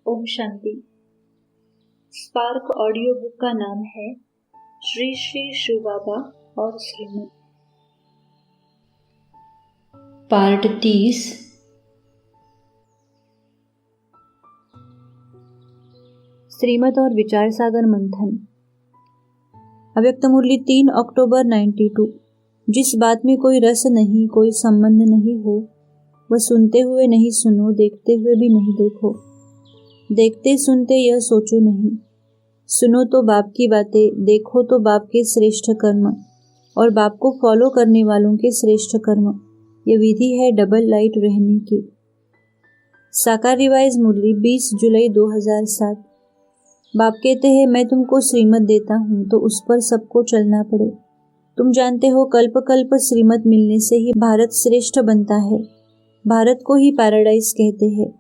Om Shanti. Spark audio book का नाम है श्री श्री शिव बाबा और श्रीमद। पार्ट 30। श्रीमद और विचार सागर मंथन। अव्यक्त मुरली 3 अक्टूबर 92। जिस बात में कोई रस नहीं, कोई संबंध नहीं हो, वह सुनते हुए नहीं सुनो, देखते हुए भी नहीं देखो। देखते सुनते यह सोचो नहीं। सुनो तो बाप की बातें, देखो तो बाप के श्रेष्ठ कर्म और बाप को फॉलो करने वालों के श्रेष्ठ कर्म। यह विधि है डबल लाइट रहने की। साकार रिवाइज मुरली 20 जुलाई 2007। बाप कहते हैं, मैं तुमको श्रीमत देता हूँ तो उस पर सबको चलना पड़े। तुम जानते हो कल्प कल्प श्रीमत मिलने से ही भारत श्रेष्ठ बनता है। भारत को ही पैराडाइज कहते हैं।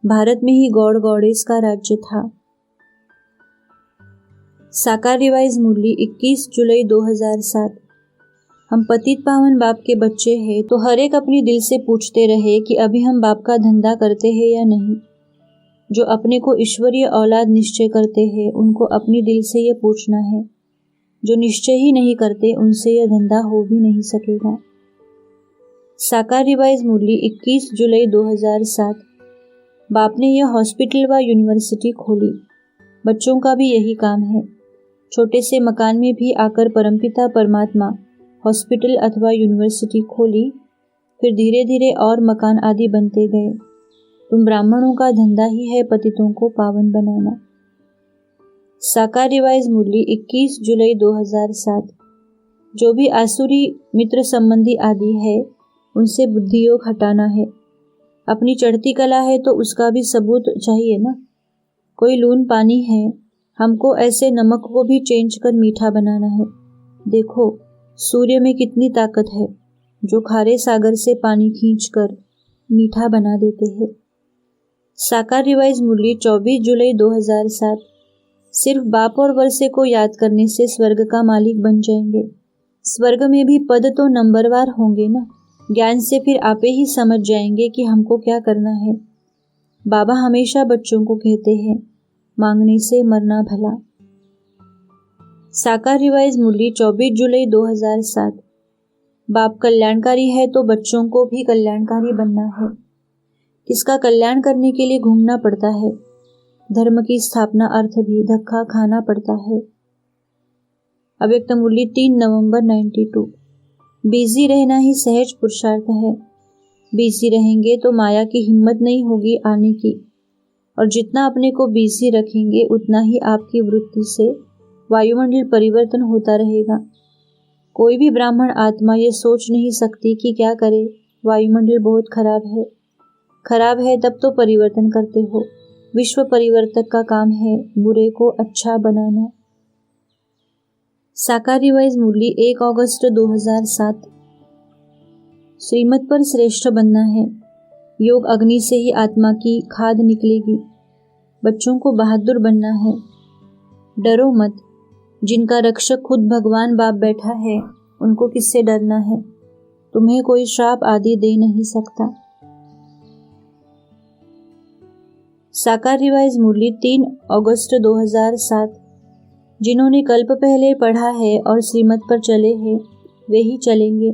भारत में ही गॉड गॉडेस का राज्य था। साकार रिवाइज मुरली 21 जुलाई 2007। हम पतित पावन बाप के बच्चे हैं तो हर एक अपनी दिल से पूछते रहे कि अभी हम बाप का धंधा करते हैं या नहीं। जो अपने को ईश्वरीय औलाद निश्चय करते हैं उनको अपनी दिल से यह पूछना है। जो निश्चय ही नहीं करते उनसे यह धंधा हो भी नहीं सकेगा। साकार रिवाइज मुरली 21 जुलाई 2007। बाप ने यह हॉस्पिटल व यूनिवर्सिटी खोली। बच्चों का भी यही काम है। छोटे से मकान में भी आकर परमपिता परमात्मा हॉस्पिटल अथवा यूनिवर्सिटी खोली। फिर धीरे धीरे और मकान आदि बनते गए। तुम ब्राह्मणों का धंधा ही है पतितों को पावन बनाना। साकार रिवाइज मुरली 21 जुलाई 2007। जो भी आसुरी मित्र संबंधी आदि है उनसे बुद्धि योग हटाना है। अपनी चढ़ती कला है तो उसका भी सबूत चाहिए ना। कोई लून पानी है, हमको ऐसे नमक को भी चेंज कर मीठा बनाना है। देखो सूर्य में कितनी ताकत है, जो खारे सागर से पानी खींचकर मीठा बना देते हैं। साकार रिवाइज मुरली 24 जुलाई 2007। सिर्फ बाप और वर्षे को याद करने से स्वर्ग का मालिक बन जाएंगे। स्वर्ग में भी पद तो नंबरवार होंगे ना। ज्ञान से फिर आपे ही समझ जाएंगे कि हमको क्या करना है। बाबा हमेशा बच्चों को कहते हैं, मांगने से मरना भला। साकार रिवाइज मुरली 24 जुलाई 2007। बाप कल्याणकारी है तो बच्चों को भी कल्याणकारी बनना है। किसका कल्याण करने के लिए घूमना पड़ता है। धर्म की स्थापना अर्थ भी धक्का खाना पड़ता है। अव्यक्त मुरली 3 नवंबर 92। बिजी रहना ही सहज पुरुषार्थ है। बिजी रहेंगे तो माया की हिम्मत नहीं होगी आने की, और जितना अपने को बिजी रखेंगे उतना ही आपकी वृत्ति से वायुमंडल परिवर्तन होता रहेगा। कोई भी ब्राह्मण आत्मा ये सोच नहीं सकती कि क्या करे, वायुमंडल बहुत खराब है। खराब है तब तो परिवर्तन करते हो। विश्व परिवर्तक का काम है बुरे को अच्छा बनाना। साकार रिवाइज मुरली 1 अगस्त 2007। श्रीमत पर श्रेष्ठ बनना है। योग अग्नि से ही आत्मा की खाद निकलेगी। बच्चों को बहादुर बनना है। डरो मत। जिनका रक्षक खुद भगवान बाप बैठा है उनको किससे डरना है। तुम्हें कोई श्राप आदि दे नहीं सकता। साकार रिवाइज मुरली 3 अगस्त 2007। जिन्होंने कल्प पहले पढ़ा है और श्रीमत पर चले हैं वे ही चलेंगे।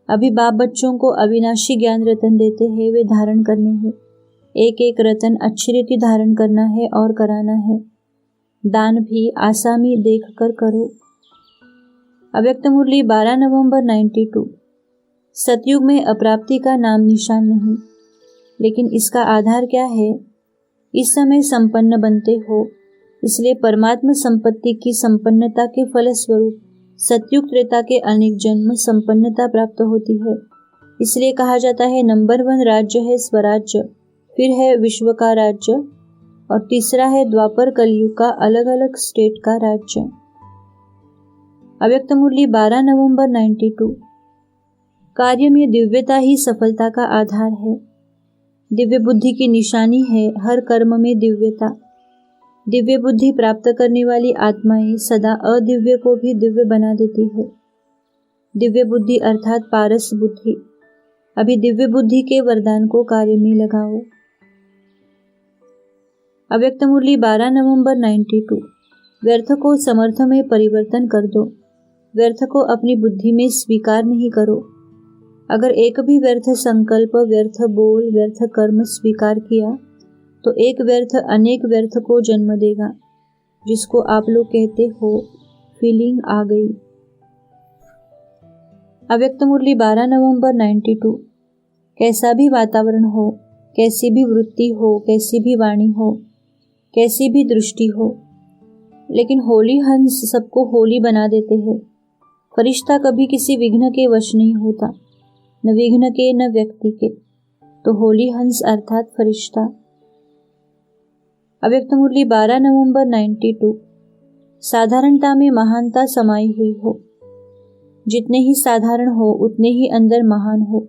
अभी बाप बच्चों को अविनाशी ज्ञान रतन देते हैं, वे धारण करने हैं। एक एक रतन अच्छी रीति धारण करना है और कराना है। दान भी आसामी देख कर करो। अव्यक्त मुरली 12 नवंबर 92। सतयुग में अप्राप्ति का नाम निशान नहीं, लेकिन इसका आधार क्या है। इस समय संपन्न बनते हो, इसलिए परमात्मा संपत्ति की संपन्नता के फलस्वरूप सतयुग त्रेता के अनेक जन्म संपन्नता प्राप्त होती है। इसलिए कहा जाता है नंबर 1 राज्य है स्वराज्य, फिर है विश्व का राज्य और तीसरा है द्वापर कलयुग का अलग अलग स्टेट का राज्य। अव्यक्त मुरली 12 नवंबर 92। कार्य में दिव्यता ही सफलता का आधार है। दिव्य बुद्धि की निशानी है हर कर्म में दिव्यता। दिव्य बुद्धि प्राप्त करने वाली आत्माएं सदा अदिव्य को भी दिव्य बना देती है। दिव्य बुद्धि अर्थात पारस बुद्धि। अभी दिव्य बुद्धि के वरदान को कार्य में लगाओ। अव्यक्त मुरली 12 नवंबर 92। व्यर्थ को समर्थ में परिवर्तन कर दो। व्यर्थ को अपनी बुद्धि में स्वीकार नहीं करो। अगर एक भी व्यर्थ संकल्प, व्यर्थ बोल, व्यर्थ कर्म स्वीकार किया तो एक व्यर्थ अनेक व्यर्थ को जन्म देगा, जिसको आप लोग कहते हो फीलिंग आ गई। अव्यक्त मुरली 12 नवंबर 92। कैसा भी वातावरण हो, कैसी भी वृत्ति हो, कैसी भी वाणी हो, कैसी भी दृष्टि हो, लेकिन होली हंस सबको होली बना देते हैं। फरिश्ता कभी किसी विघ्न के वश नहीं होता, न विघ्न के न व्यक्ति के। तो होली हंस अर्थात फरिश्ता। अव्यक्त मुरली 12 नवंबर 92। साधारणता में महानता समाई हुई हो। जितने ही साधारण हो उतने ही अंदर महान हो।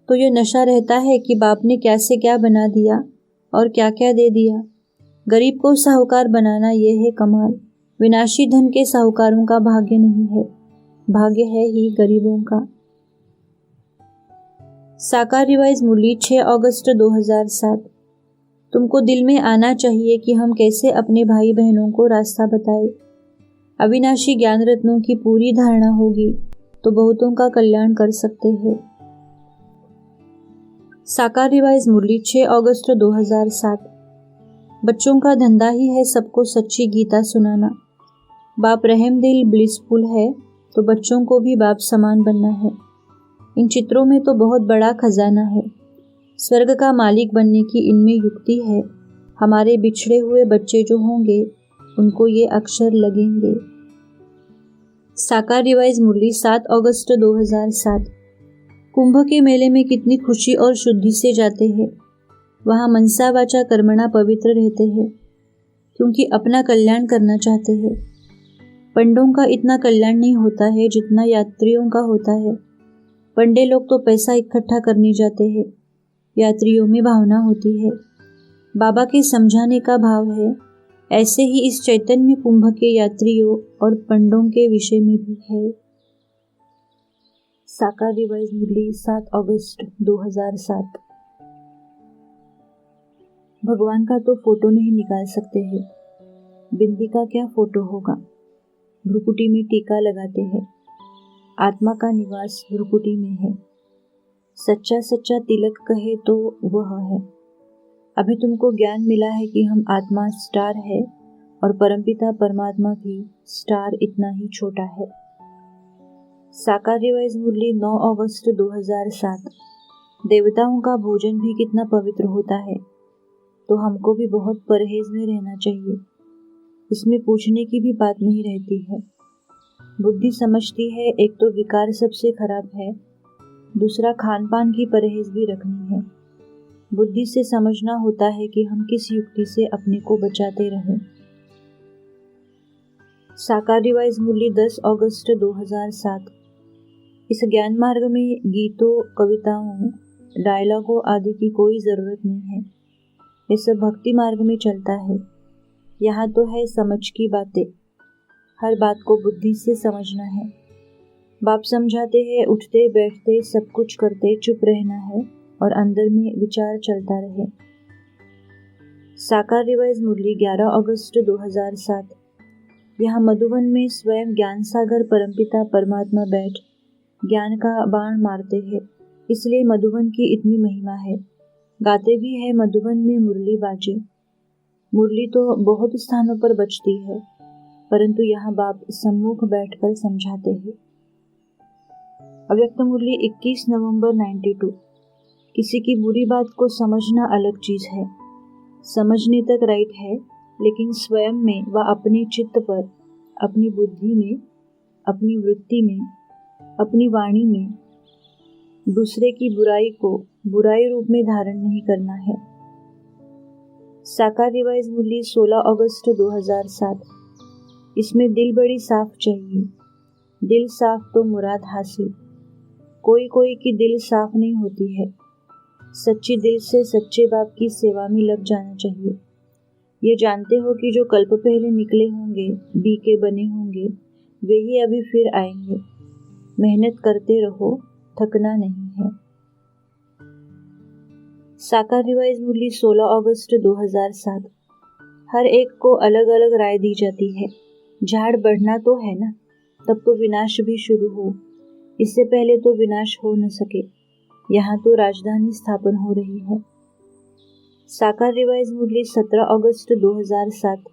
तो ये नशा रहता है कि बाप ने क्या से क्या बना दिया और क्या क्या दे दिया। गरीब को साहूकार बनाना ये है कमाल। विनाशी धन के साहूकारों का भाग्य नहीं है, भाग्य है ही गरीबों का। साकार रिवाइज मुरली 6 अगस्त 2007। तुमको दिल में आना चाहिए कि हम कैसे अपने भाई बहनों को रास्ता बताएं। अविनाशी ज्ञान रत्नों की पूरी धारणा होगी तो बहुतों का कल्याण कर सकते हैं। साकार रिवाइज मुरली 6 अगस्त 2007। बच्चों का धंधा ही है सबको सच्ची गीता सुनाना। बाप रहम दिल ब्लिसफुल है तो बच्चों को भी बाप समान बनना है। इन चित्रों में तो बहुत बड़ा खजाना है। स्वर्ग का मालिक बनने की इनमें युक्ति है। हमारे बिछड़े हुए बच्चे जो होंगे उनको ये अक्षर लगेंगे। साकार रिवाइज मुरली 7 अगस्त 2007। कुंभ के मेले में कितनी खुशी और शुद्धि से जाते हैं। वहाँ मनसा वाचा कर्मणा पवित्र रहते हैं, क्योंकि अपना कल्याण करना चाहते हैं। पंडों का इतना कल्याण नहीं होता है जितना यात्रियों का होता है। पंडे लोग तो पैसा इकट्ठा करने जाते हैं, यात्रियों में भावना होती है, बाबा के समझाने का भाव है। ऐसे ही इस चैतन्य कुंभ के यात्रियों और पंडों के विषय में भी है। साकार रिवाइज मुरली 7 अगस्त 2007। भगवान का तो फोटो नहीं निकाल सकते हैं, बिंदी का क्या फोटो होगा। भ्रुकुटी में टीका लगाते हैं। आत्मा का निवास भ्रुकुटी में है। सच्चा सच्चा तिलक कहे तो वह है। अभी तुमको ज्ञान मिला है कि हम आत्मा स्टार है और परमपिता परमात्मा भी स्टार इतना ही छोटा है। साकार रिवाइज मुरली 9 अगस्त 2007। देवताओं का भोजन भी कितना पवित्र होता है, तो हमको भी बहुत परहेज में रहना चाहिए। इसमें पूछने की भी बात नहीं रहती है। बुद्धि समझती है एक तो विकार सबसे खराब है, दूसरा खान पान की परहेज भी रखनी है। बुद्धि से समझना होता है कि हम किस युक्ति से अपने को बचाते रहें। साकार रिवाइज मुरली 10 अगस्त 2007। इस ज्ञान मार्ग में गीतों, कविताओं, डायलॉगों आदि की कोई जरूरत नहीं है। ये सब भक्ति मार्ग में चलता है। यहाँ तो है समझ की बातें। हर बात को बुद्धि से समझना है। बाप समझाते हैं उठते बैठते सब कुछ करते चुप रहना है और अंदर में विचार चलता रहे। साकार रिवाइज मुरली 11 अगस्त 2007। यहाँ मधुबन में स्वयं ज्ञान सागर परमपिता परमात्मा बैठ ज्ञान का बाण मारते हैं, इसलिए मधुबन की इतनी महिमा है। गाते भी है मधुबन में मुरली बाजे। मुरली तो बहुत स्थानों पर बजती है, परंतु यहाँ बाप सम्मुख बैठकर समझाते हैं। अव्यक्त मुरली 21 नवंबर 92। किसी की बुरी बात को समझना अलग चीज है। समझने तक राइट है, लेकिन स्वयं में व अपने चित्त पर, अपनी बुद्धि में, अपनी वृत्ति में, अपनी वाणी में दूसरे की बुराई को बुराई रूप में धारण नहीं करना है। साकार रिवाइज मुरली 16 अगस्त 2007। इसमें दिल बड़ी साफ चाहिए। दिल साफ तो मुराद हासिल। कोई कोई की दिल साफ नहीं होती है। सच्ची दिल से सच्चे बाप की सेवा में लग जाना चाहिए। ये जानते हो कि जो कल्प पहले निकले होंगे, बी के बने होंगे, वे ही अभी फिर आएंगे। मेहनत करते रहो, थकना नहीं है। साकार रिवाइज मुरली 16 अगस्त 2007। हर एक को अलग अलग राय दी जाती है। झाड़ बढ़ना तो है ना, तब तो विनाश भी शुरू हो। इससे पहले तो विनाश हो न सके। यहाँ तो राजधानी स्थापन हो रही है। साकार रिवाइज मुरली 17 अगस्त 2007।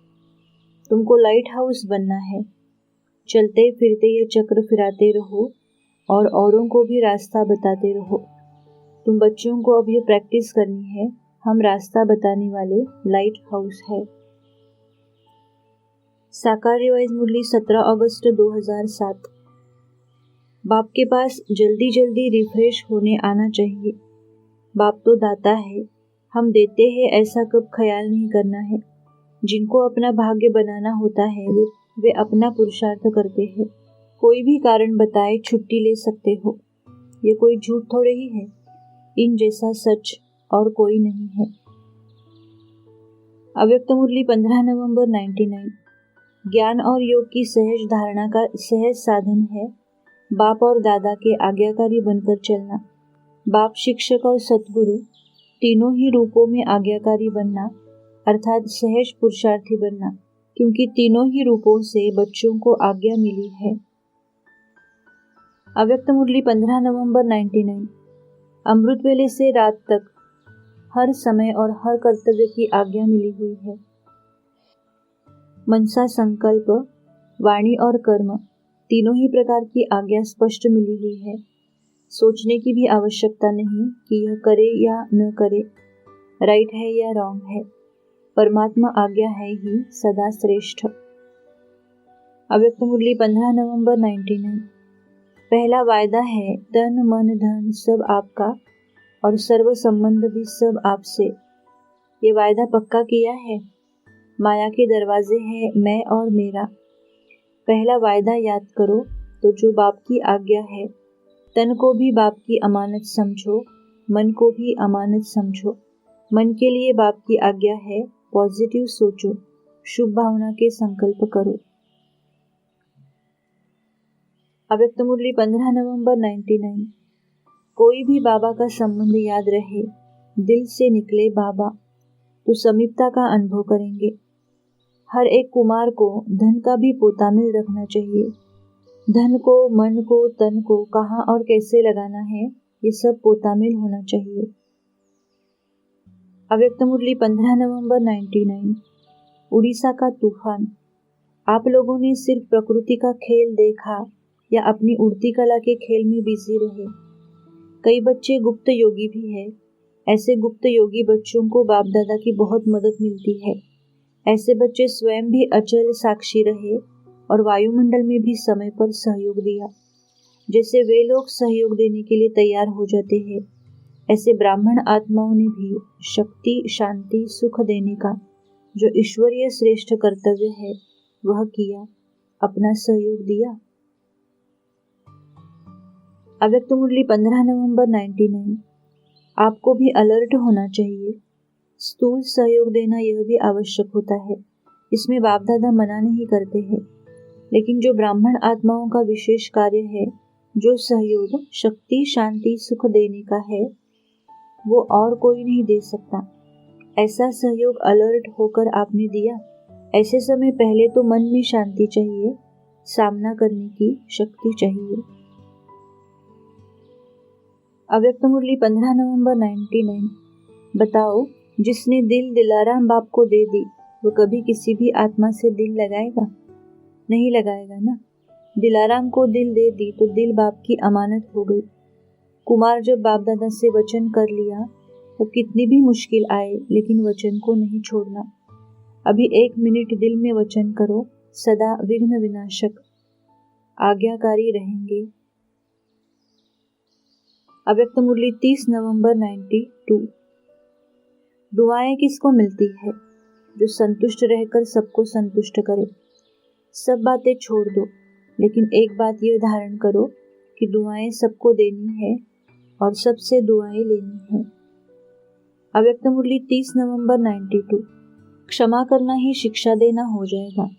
तुमको लाइट हाउस बनना है। चलते फिरते ये चक्र फिराते रहो और औरों को भी रास्ता बताते रहो। तुम बच्चों को अब ये प्रैक्टिस करनी है, हम रास्ता बताने वाले लाइट हाउस है। साकार रिवाइज मुरली 17 अगस्त 2007। बाप के पास जल्दी जल्दी रिफ्रेश होने आना चाहिए। बाप तो दाता है, हम देते हैं ऐसा कब ख्याल नहीं करना है। जिनको अपना भाग्य बनाना होता है वे अपना पुरुषार्थ करते हैं। कोई भी कारण बताए छुट्टी ले सकते हो। ये कोई झूठ थोड़े ही है। इन जैसा सच और कोई नहीं है। अव्यक्त मुरली 15 नवंबर 99। ज्ञान और योग की सहज धारणा का सहज साधन है बाप और दादा के आज्ञाकारी बनकर चलना। बाप, शिक्षक और सतगुरु तीनों ही रूपों में आज्ञाकारी बनना, अर्थात सहज पुरुषार्थी बनना, क्योंकि तीनों ही रूपों से बच्चों को आज्ञा मिली है। अव्यक्त मुरली 15 नवंबर 99। अमृत वेले से रात तक हर समय और हर कर्तव्य की आज्ञा मिली हुई है। मनसा, संकल्प, वाणी और कर्म तीनों ही प्रकार की आज्ञा स्पष्ट मिली हुई है। सोचने की भी आवश्यकता नहीं कि यह करे या न करे, राइट है या रॉन्ग है। परमात्मा आज्ञा है ही सदा श्रेष्ठ। अव्यक्त मुरली 15 नवंबर 99। पहला वायदा है तन मन धन सब आपका और सर्व संबंध भी सब आपसे। ये वायदा पक्का किया है। माया के दरवाजे हैं मैं और मेरा। पहला वायदा याद करो तो जो बाप की आज्ञा है, तन को भी बाप की अमानत समझो, मन को भी अमानत समझो। मन के लिए बाप की आज्ञा है, पॉजिटिव सोचो, शुभ भावना के संकल्प करो। अव्यक्त मुरली 15 नवंबर 99। कोई भी बाबा का संबंध याद रहे, दिल से निकले बाबा, तो समीपता का अनुभव करेंगे। हर एक कुमार को धन का भी पोतामिल रखना चाहिए। धन को, मन को, तन को कहाँ और कैसे लगाना है, ये सब पोतामिल होना चाहिए। अव्यक्त मुरली 15 नवंबर 99। उड़ीसा का तूफान। आप लोगों ने सिर्फ प्रकृति का खेल देखा या अपनी उड़ती कला के खेल में बिजी रहे। कई बच्चे गुप्त योगी भी हैं। ऐसे गुप्त योगी बच्चों को बाप दादा की बहुत मदद मिलती है। ऐसे बच्चे स्वयं भी अचल साक्षी रहे और वायुमंडल में भी समय पर सहयोग दिया। जैसे वे लोग सहयोग देने के लिए तैयार हो जाते हैं, ऐसे ब्राह्मण आत्माओं ने भी शक्ति, शांति, सुख देने का जो ईश्वरीय श्रेष्ठ कर्तव्य है वह किया, अपना सहयोग दिया। अव्यक्त मुरली 15 नवंबर 99। आपको भी अलर्ट होना चाहिए। स्थूल सहयोग देना यह भी आवश्यक होता है, इसमें बाप दादा मना नहीं करते हैं। लेकिन जो ब्राह्मण आत्माओं का विशेष कार्य है, जो सहयोग शक्ति, शांति, सुख देने का है, वो और कोई नहीं दे सकता। ऐसा सहयोग अलर्ट होकर आपने दिया। ऐसे समय पहले तो मन में शांति चाहिए, सामना करने की शक्ति चाहिए। अव्यक्त मुरली 15 नवंबर 99। बताओ, जिसने दिल दिलाराम बाप को दे दी, वो कभी किसी भी आत्मा से दिल लगाएगा? नहीं लगाएगा ना। दिलाराम को दिल दे दी तो दिल बाप की अमानत हो गई। कुमार जब बाप दादा से वचन कर लिया तो कितनी भी मुश्किल आए, लेकिन वचन को नहीं छोड़ना। अभी 1 मिनट दिल में वचन करो, सदा विघ्न विनाशक आज्ञाकारी रहेंगे। अव्यक्त मुरली 30 नवंबर 92। दुआएं किसको मिलती है? जो संतुष्ट रहकर सबको संतुष्ट करे। सब बातें छोड़ दो, लेकिन एक बात यह धारण करो कि दुआएं सबको देनी है और सबसे दुआएं लेनी है। अव्यक्त मुरली 30 नवंबर 92। क्षमा करना ही शिक्षा देना हो जाएगा।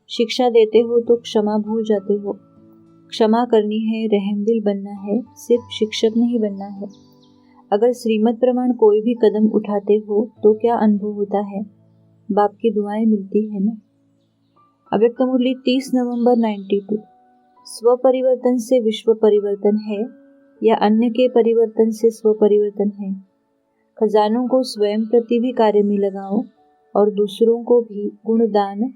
शिक्षा देते हो तो क्षमा भूल जाते हो। क्षमा करनी है, रहमदिल बनना है, सिर्फ शिक्षक नहीं बनना है। अगर श्रीमत प्रमाण कोई भी कदम उठाते हो तो क्या अनुभव होता है? बाप की दुआएं मिलती है ना। अव्यक्त मुरली 30 नवंबर 92। स्व परिवर्तन से विश्व परिवर्तन है या अन्य के परिवर्तन से स्व परिवर्तन है? खजानों को स्वयं प्रति भी कार्य में लगाओ और दूसरों को भी गुण दान,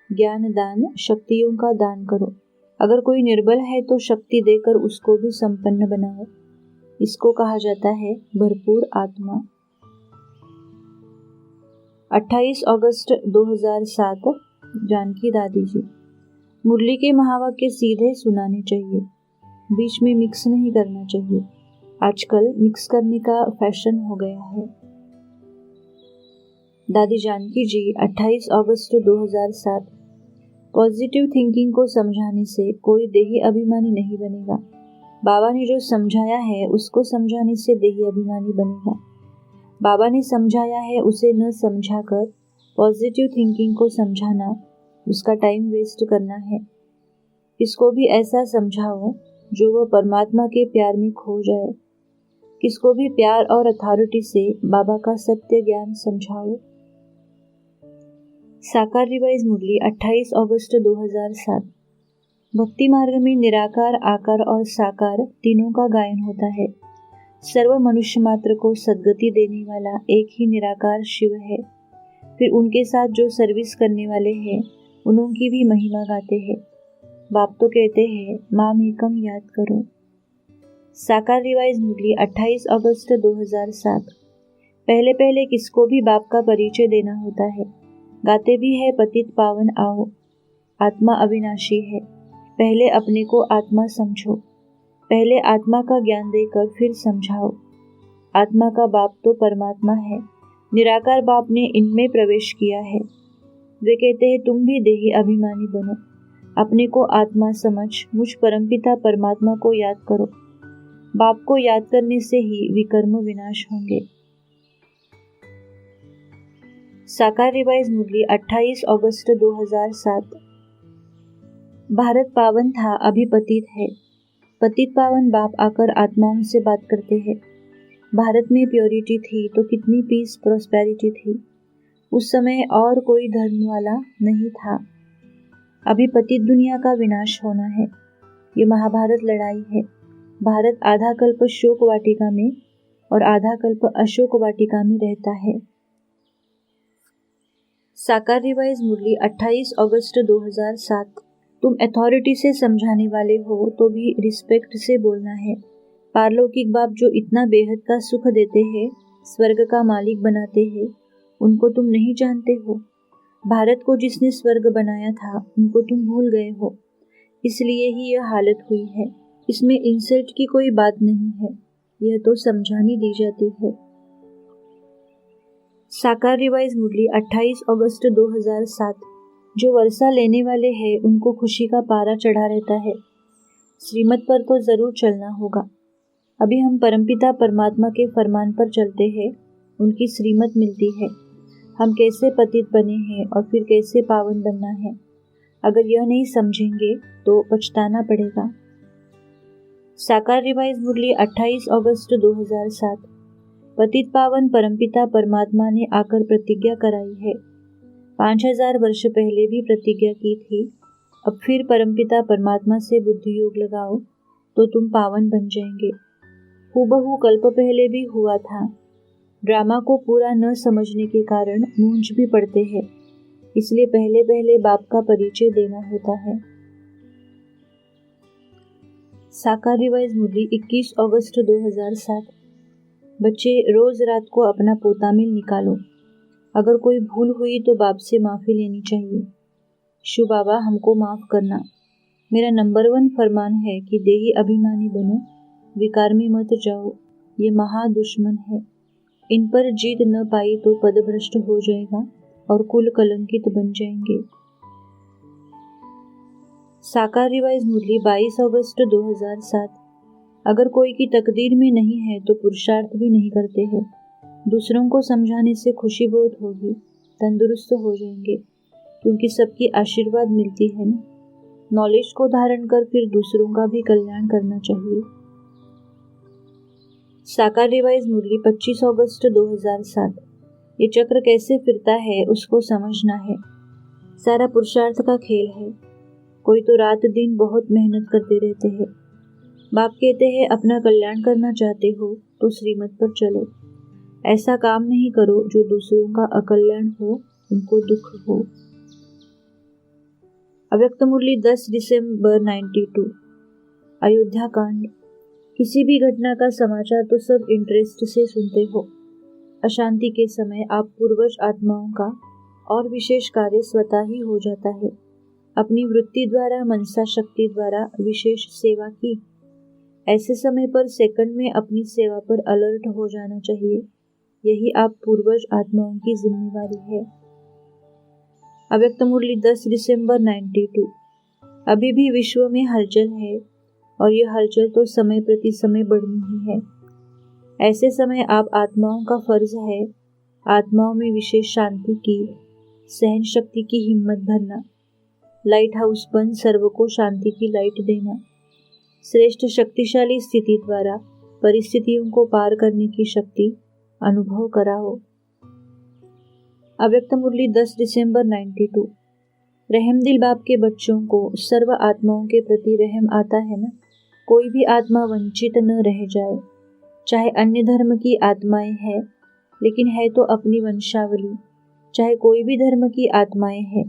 ज्ञान दान, शक्तियों का दान करो। अगर कोई निर्बल है तो शक्ति देकर उसको भी संपन्न बनाओ। इसको कहा जाता है भरपूर आत्मा। 28 अगस्त 2007। जानकी दादी जी। मुरली के महावाक्य सीधे सुनाने चाहिए, बीच में मिक्स नहीं करना चाहिए। आजकल मिक्स करने का फैशन हो गया है। दादी जानकी जी 28 अगस्त 2007। पॉजिटिव थिंकिंग को समझाने से कोई देही अभिमानी नहीं बनेगा। बाबा ने जो समझाया है उसको समझाने से देही अभिमानी बनेगा। बाबा ने समझाया है उसे न समझाकर पॉजिटिव थिंकिंग को समझाना उसका टाइम वेस्ट करना है। इसको भी ऐसा समझाओ जो वह परमात्मा के प्यार में खो जाए। किसको भी प्यार और अथॉरिटी से बाबा का सत्य ज्ञान समझाओ। साकार रिवाइज मुरली 28 अगस्त 2007। भक्ति मार्ग में निराकार, आकार और साकार तीनों का गायन होता है। सर्व मनुष्य मात्र को सद्गति देने वाला एक ही निराकार शिव है। फिर उनके साथ जो सर्विस करने वाले हैं उनकी भी महिमा गाते हैं। बाप तो कहते हैं माम एकम याद करो। साकार रिवाइज मुरली 28 अगस्त 2007। पहले पहले किसको भी बाप का परिचय देना होता है। गाते भी है पतित पावन आओ, आत्मा अविनाशी है। पहले अपने को आत्मा समझो। पहले आत्मा का ज्ञान देकर फिर समझाओ। आत्मा का बाप तो परमात्मा है। निराकार बाप ने इनमें प्रवेश किया है। वे कहते हैं तुम भी देही अभिमानी बनो। अपने को आत्मा समझ मुझ परमपिता परमात्मा को याद करो। बाप को याद करने से ही विकर्म विनाश होंगे। साकार रिवाइज मुरली 28 अगस्त 2007। भारत पावन था, अभी पतित है। पतित पावन बाप आकर आत्माओं से बात करते हैं। भारत में प्योरिटी थी तो कितनी पीस प्रोस्पेरिटी थी। उस समय और कोई धर्म वाला नहीं था। अभी पतित दुनिया का विनाश होना है। ये महाभारत लड़ाई है। भारत आधा कल्प शोक वाटिका में और आधा कल्प अशोक वाटिका में रहता है। साकार रिवाइज मुरली 28 अगस्त 2007। तुम अथॉरिटी से समझाने वाले हो तो भी रिस्पेक्ट से बोलना है। पारलौकिक बाप जो इतना बेहद का सुख देते हैं, स्वर्ग का मालिक बनाते हैं, उनको तुम नहीं जानते हो। भारत को जिसने स्वर्ग बनाया था उनको तुम भूल गए हो। इसलिए ही यह हालत हुई है। इसमें इंसल्ट की कोई बात नहीं है, यह तो समझानी दी जाती है। साकार रिवाइज मुरली 28 अगस्त 2007। जो वर्षा लेने वाले हैं उनको खुशी का पारा चढ़ा रहता है। श्रीमत पर तो जरूर चलना होगा। अभी हम परमपिता परमात्मा के फरमान पर चलते हैं, उनकी श्रीमत मिलती है। हम कैसे पतित बने हैं और फिर कैसे पावन बनना है। अगर यह नहीं समझेंगे तो पछताना पड़ेगा। साकार रिवाइज मुरली 28 अगस्त 2007। पतित पावन परमपिता परमात्मा ने आकर प्रतिज्ञा कराई है। 5000 वर्ष पहले भी प्रतिज्ञा की थी। अब फिर परमपिता परमात्मा से बुद्धि योग लगाओ तो तुम पावन बन जाएंगे। हूबहू कल्प पहले भी हुआ था। ड्रामा को पूरा न समझने के कारण मूंझ भी पड़ते हैं। इसलिए पहले पहले बाप का परिचय देना होता है। साकार रिवाइज मुरली 21 अगस्त 2007। बच्चे रोज रात को अपना पोतामिल निकालो। अगर कोई भूल हुई तो बाप से माफ़ी लेनी चाहिए। शु बाबा हमको माफ़ करना। मेरा नंबर 1 फरमान है कि देही अभिमानी बनो, विकार में मत जाओ। ये महा दुश्मन है। इन पर जीत न पाई तो पदभ्रष्ट हो जाएगा और कुल कलंकित बन जाएंगे। साकार रिवाइज मुरली 22 अगस्त 2007। अगर कोई की तकदीर में नहीं है तो पुरुषार्थ भी नहीं करते हैं। दूसरों को समझाने से खुशी बहुत होगी, तंदुरुस्त हो जाएंगे, क्योंकि सबकी आशीर्वाद मिलती है ना। नॉलेज को धारण कर फिर दूसरों का भी कल्याण करना चाहिए। साकार रिवाइज मुरली 25 अगस्त 2007। ये चक्र कैसे फिरता है उसको समझना है। सारा पुरुषार्थ का खेल है। कोई तो रात दिन बहुत मेहनत करते रहते हैं। बाप कहते हैं अपना कल्याण करना चाहते हो तो श्रीमत पर चलो। ऐसा काम नहीं करो जो दूसरों का अकल्याण हो, उनको दुख हो। अव्यक्त मुरली 10 दिसंबर 92। अयोध्या कांड। किसी भी घटना का समाचार तो सब इंटरेस्ट से सुनते हो। अशांति के समय आप पूर्वज आत्माओं का और विशेष कार्य स्वतः ही हो जाता है। अपनी वृत्ति द्वारा, मनसा शक्ति द्वारा विशेष सेवा की। ऐसे समय पर सेकंड में अपनी सेवा पर अलर्ट हो जाना चाहिए। यही आप पूर्वज आत्माओं की जिम्मेवारी है। अव्यक्त मुरली 10 दिसंबर 92। अभी भी विश्व में हलचल है और यह हलचल तो समय प्रति समय बढ़नी ही है। ऐसे समय आप आत्माओं का फर्ज है आत्माओं में विशेष शांति की, सहन शक्ति की हिम्मत भरना, लाइट हाउस बन सर्व को शांति की लाइट देना, श्रेष्ठ शक्तिशाली स्थिति द्वारा परिस्थितियों को पार करने की शक्ति अनुभव कराओ। अव्यक्त मुरली 10 दिसंबर 92। रहमदिल बाप के बच्चों को सर्व आत्माओं के प्रति रहम आता है ना। कोई भी आत्मा वंचित न रह जाए। चाहे अन्य धर्म की आत्माएं हैं लेकिन है तो अपनी वंशावली, चाहे कोई भी धर्म की आत्माएं हैं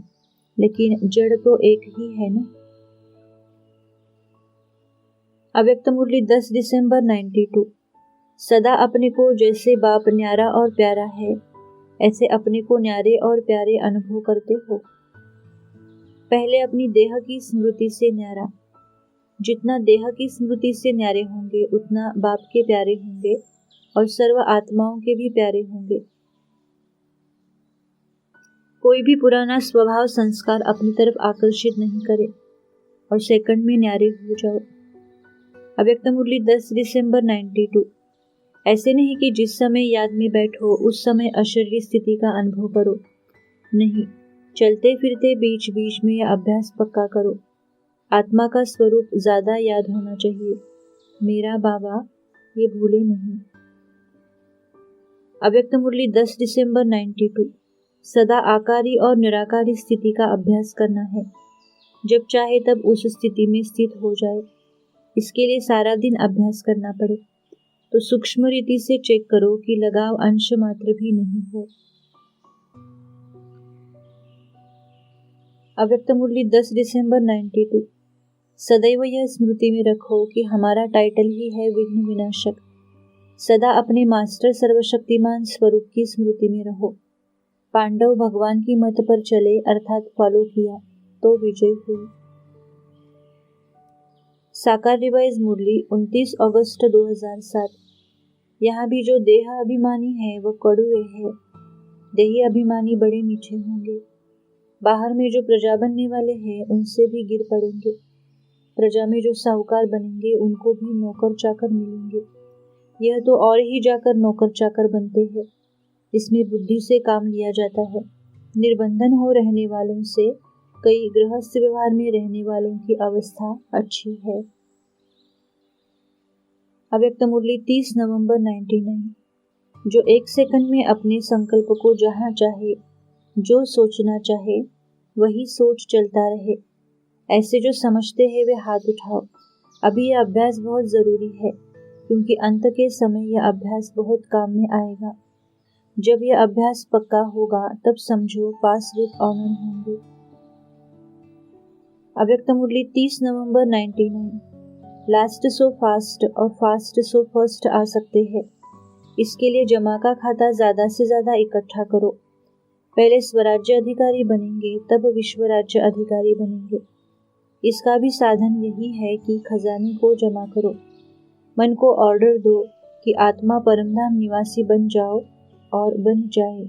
लेकिन जड़ तो एक ही है ना। अव्यक्त मुरली 10 दिसंबर 92। सदा अपने को जैसे बाप न्यारा और प्यारा है ऐसे अपने को न्यारे और प्यारे अनुभव करते हो। पहले अपनी देह की स्मृति से न्यारा। जितना देह की स्मृति से न्यारे होंगे उतना बाप के प्यारे होंगे और सर्व आत्माओं के भी प्यारे होंगे। कोई भी पुराना स्वभाव संस्कार अपनी तरफ आकर्षित नहीं करे और सेकंड में न्यारे हो जाओ। अव्यक्त मुरली 10 दिसंबर 92। ऐसे नहीं कि जिस समय याद में बैठो उस समय अशरीरी स्थिति का अनुभव करो। नहीं, चलते फिरते बीच बीच में यह अभ्यास पक्का करो। आत्मा का स्वरूप ज्यादा याद होना चाहिए। मेरा बाबा, ये भूले नहीं। अव्यक्त मुरली 10 दिसंबर 92। सदा आकारी और निराकारी स्थिति का अभ्यास करना है। जब चाहे तब उस स्थिति में स्थित हो जाए। इसके लिए सारा दिन अभ्यास करना पड़े तो सूक्ष्म रीति से चेक करो कि लगाव अंश मात्र भी नहीं हो। अव्यक्त मुरली 10 दिसंबर 92। सदैव यह स्मृति में रखो कि हमारा टाइटल ही है विघ्न विनाशक। सदा अपने मास्टर सर्वशक्तिमान स्वरूप की स्मृति में रहो। पांडव भगवान की मत पर चले अर्थात फॉलो किया तो विजय हुई। साकार रिवाइज मुरली 29 अगस्त 2007। यहाँ भी जो देह अभिमानी है वह कड़ुए है। देही अभिमानी बड़े मीठे होंगे। बाहर में जो प्रजा बनने वाले हैं उनसे भी गिर पड़ेंगे। प्रजा में जो साहूकार बनेंगे उनको भी नौकर चाकर मिलेंगे। यह तो और ही जाकर नौकर चाकर बनते हैं। इसमें बुद्धि से काम लिया जाता है। निर्बंधन हो रहने वालों से कई गृहस्थ व्यवहार में रहने वालों की अवस्था अच्छी है। अव्यक्त मुरली 30 नवंबर 99। जो एक सेकंड में अपने संकल्प को जहाँ चाहे, जो सोचना चाहे वही सोच चलता रहे, ऐसे जो समझते हैं वे हाथ उठाओ। अभी यह अभ्यास बहुत जरूरी है क्योंकि अंत के समय यह अभ्यास बहुत काम में आएगा। जब यह अभ्यास पक्का होगा तब समझो पास विद ऑनर होंगे। अव्यक्त मुरली 30 नवंबर 99। लास्ट सो फास्ट और फास्ट सो फर्स्ट आ सकते हैं। इसके लिए जमा का खाता ज्यादा से ज्यादा इकट्ठा करो। पहले स्वराज्य अधिकारी बनेंगे तब विश्व राज्य अधिकारी बनेंगे। इसका भी साधन यही है कि खजाने को जमा करो। मन को ऑर्डर दो कि आत्मा परमधाम निवासी बन जाओ और बन जाए।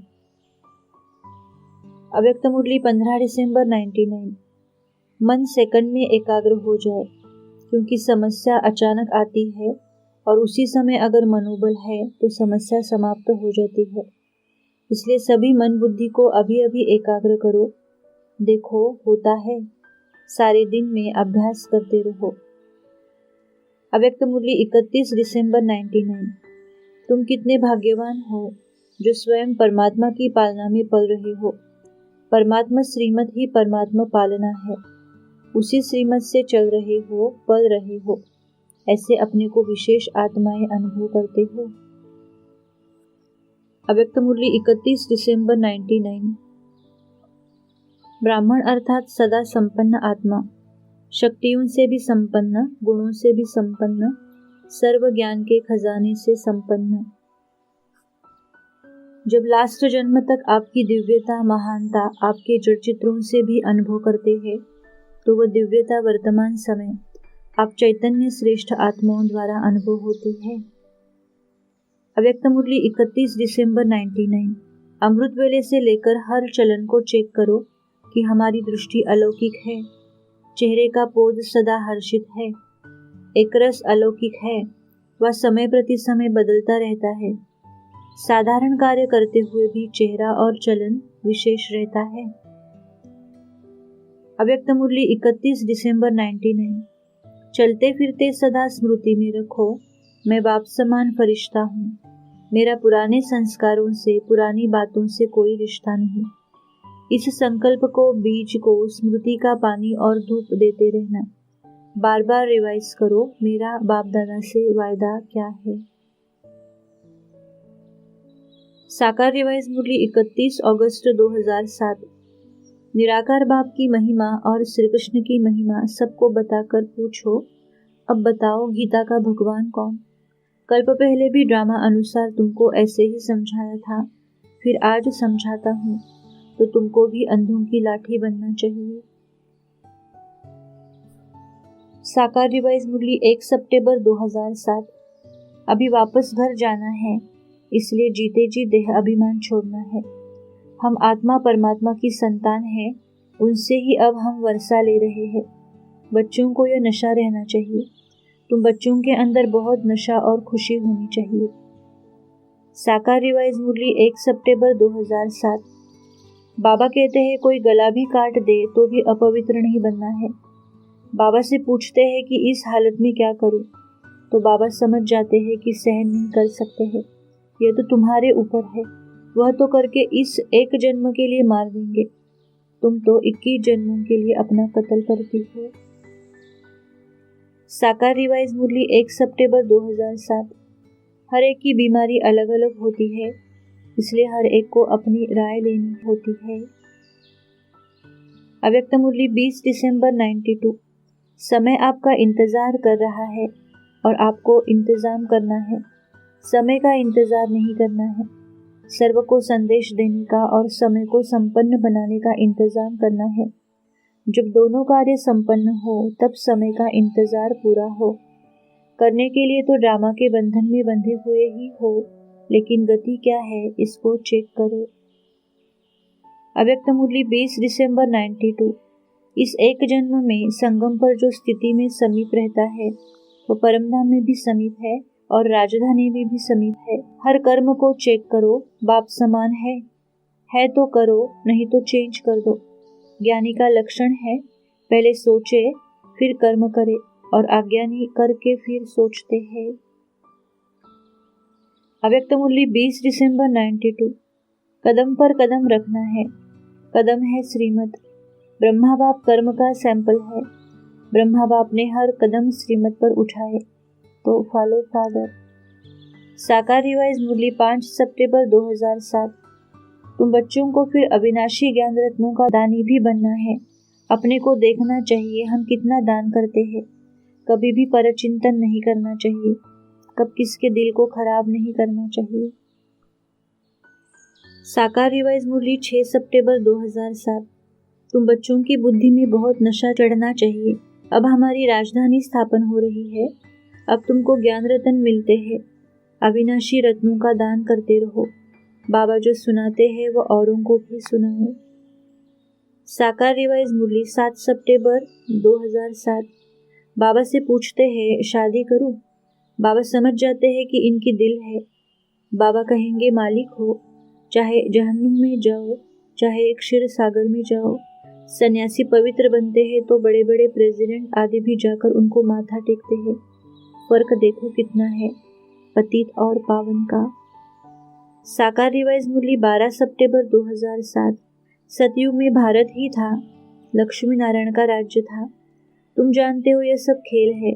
अव्यक्त मुरली 15 दिसंबर 99। मन सेकंड में एकाग्र हो जाए क्योंकि समस्या अचानक आती है और उसी समय अगर मनोबल है तो समस्या समाप्त हो जाती है। इसलिए सभी मन बुद्धि को अभी अभी एकाग्र करो। देखो होता है। सारे दिन में अभ्यास करते रहो। अव्यक्त मुरली 31 दिसंबर 99। तुम कितने भाग्यवान हो जो स्वयं परमात्मा की पालना में पल रहे हो। परमात्मा श्रीमत ही परमात्मा पालना है। उसी श्रीमत से चल रहे हो, पल रहे हो, ऐसे अपने को विशेष आत्माएं अनुभव करते हो। अव्यक्त मुरली 31 दिसंबर 99। ब्राह्मण अर्थात सदा संपन्न आत्मा, शक्तियों से भी संपन्न, गुणों से भी संपन्न, सर्व ज्ञान के खजाने से संपन्न। जब लास्ट जन्म तक आपकी दिव्यता, महानता आपके जड़ चित्रों से भी अनुभव करते हैं, तो वह दिव्यता वर्तमान समय आप चैतन्य श्रेष्ठ आत्माओं द्वारा अनुभव होती है। अव्यक्त मुरली 31 दिसंबर 99। अमृत वेले से लेकर हर चलन को चेक करो कि हमारी दृष्टि अलौकिक है, चेहरे का पोज सदा हर्षित है, एक रस अलौकिक है, वह समय प्रति समय बदलता रहता है। साधारण कार्य करते हुए भी चेहरा और चलन विशेष रहता है। अव्यक्त मुरली 31 दिसंबर 99। चलते फिरते सदा स्मृति में रखो, मैं बाप समान फरिश्ता हूँ। मेरा पुराने संस्कारों से, पुरानी बातों से कोई रिश्ता नहीं। इस संकल्प को, बीज को, स्मृति का पानी और धूप देते रहना। बार बार रिवाइज करो, मेरा बाप दादा से वायदा क्या है। साकार रिवाइज मुरली 31 अगस्त 2007। निराकार बाप की महिमा और श्री कृष्ण की महिमा सबको बताकर पूछो, अब बताओ गीता का भगवान कौन। कल्प पहले भी ड्रामा अनुसार तुमको ऐसे ही समझाया था, फिर आज समझाता हूँ, तो तुमको भी अंधों की लाठी बनना चाहिए। साकार रिवाइज मुरली 1 सितंबर 2007। अभी वापस घर जाना है, इसलिए जीते जी देह अभिमान छोड़ना है। हम आत्मा परमात्मा की संतान हैं, उनसे ही अब हम वर्षा ले रहे हैं। बच्चों को यह नशा रहना चाहिए। तुम बच्चों के अंदर बहुत नशा और खुशी होनी चाहिए। साकार रिवाइज मुरली 1 सितंबर 2007। बाबा कहते हैं कोई गला भी काट दे तो भी अपवित्र नहीं बनना है। बाबा से पूछते हैं कि इस हालत में क्या करूं, तो बाबा समझ जाते हैं कि सहन नहीं कर सकते हैं, यह तो तुम्हारे ऊपर है, वह तो करके इस एक जन्म के लिए मार देंगे, तुम तो 21 जन्मों के लिए अपना कत्ल करती हो। साकार रिवाइज मुरली 1 सितंबर 2007। हर एक की बीमारी अलग अलग होती है, इसलिए हर एक को अपनी राय लेनी होती है। अव्यक्त मुरली 20 दिसंबर 92। समय आपका इंतजार कर रहा है और आपको इंतजाम करना है। समय का इंतजार नहीं करना है, सर्व को संदेश देने का और समय को संपन्न बनाने का इंतजाम करना है। जब दोनों कार्य संपन्न हो तब समय का इंतजार पूरा हो। करने के लिए तो ड्रामा के बंधन में बंधे हुए ही हो, लेकिन गति क्या है इसको चेक करो। अव्यक्त मुरली 20 दिसंबर 92। इस एक जन्म में संगम पर जो स्थिति में समीप रहता है वो परमधाम में भी समीप है और राजधानी में भी समीप है। हर कर्म को चेक करो, बाप समान है तो करो, नहीं तो चेंज कर दो। ज्ञानी का लक्षण है पहले सोचे फिर कर्म करे और अज्ञानी करके फिर सोचते हैं। अव्यक्त मुरली 20 दिसंबर 92। कदम पर कदम रखना है, कदम है श्रीमत। ब्रह्मा बाप कर्म का सैंपल है। ब्रह्मा बाप ने हर कदम श्रीमत पर उठाए, तो फॉलो फादर। साकार रिवाइज मुरली 5 सितंबर 2007। तुम बच्चों को फिर अविनाशी ज्ञान रत्नों का दानी भी बनना है। अपने को देखना चाहिए हम कितना दान करते हैं। कभी भी परचिंतन नहीं करना चाहिए, कब किसके दिल को खराब नहीं करना चाहिए। साकार रिवाइज मुरली 6 सितंबर 2007। तुम बच्चों की बुद्धि में बहुत नशा चढ़ना चाहिए। अब हमारी राजधानी स्थापन हो रही है, अब तुमको ज्ञान रत्न मिलते हैं। अविनाशी रत्नों का दान करते रहो। बाबा जो सुनाते हैं वो औरों को भी सुनाओ। साकार रिवाइज मुरली 7 सितंबर 2007। बाबा से पूछते हैं शादी करूं? बाबा समझ जाते हैं कि इनकी दिल है। बाबा कहेंगे मालिक हो, चाहे जहन्नुम में जाओ, चाहे क्षीर सागर में जाओ। सन्यासी पवित्र बनते हैं तो बड़े बड़े प्रेसिडेंट आदि भी जाकर उनको माथा टेकते हैं। फर्क देखो कितना है। पतित और पावन का। साकार रिवाइज मुरली 12 सितंबर 2007। सतयुग में भारत ही था, लक्ष्मी नारायण का राज्य था। तुम जानते हो यह सब खेल है,